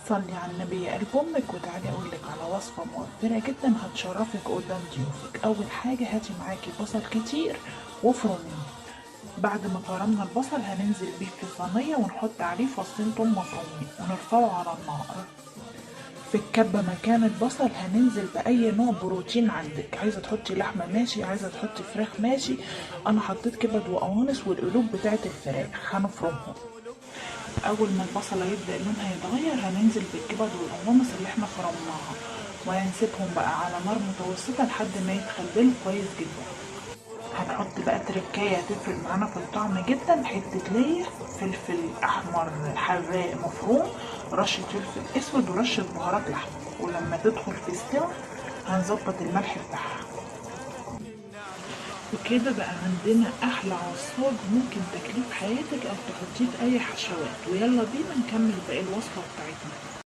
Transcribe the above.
صلي على النبي يا قلب امك وتعالي اقول لك على وصفه موفره جدا هتشرفك قدام ضيوفك. اول حاجه هاتي معاكي بصل كتير وافرميه. بعد ما فرمنا البصل هننزل بيه في صينيه ونحط عليه فصين توم مفرومين ونرفعه على النار. في الكبة مكان البصل هننزل بأي نوع بروتين عندك، عايزة تحطي لحمة ماشي، عايزة تحطي فراخ ماشي. أنا حطيت كبد وقوانص والقلوب بتاعت الفراخ هنفرمهم. أول ما البصلة يبدأ لونها يتغير هننزل بالكبد والقوانص اللي احنا فرمناها وهنسيبهم بقى على نار متوسطة لحد ما يتخللوا كويس جدا. هنحط بقى تركاية هتفرق معانا في الطعم جدا، حتة ليا فلفل أحمر حراق مفروم، رشة فلفل أسود ورشة بهارات لحمة، ولما تدخل في السوا هنظبط الملح بتاعها. وكده بقى عندنا أحلى عصاج ممكن تاكليه في حياتك أو تحطيه في أي حشوات. ويلا بينا نكمل باقي الوصفة بتاعتنا.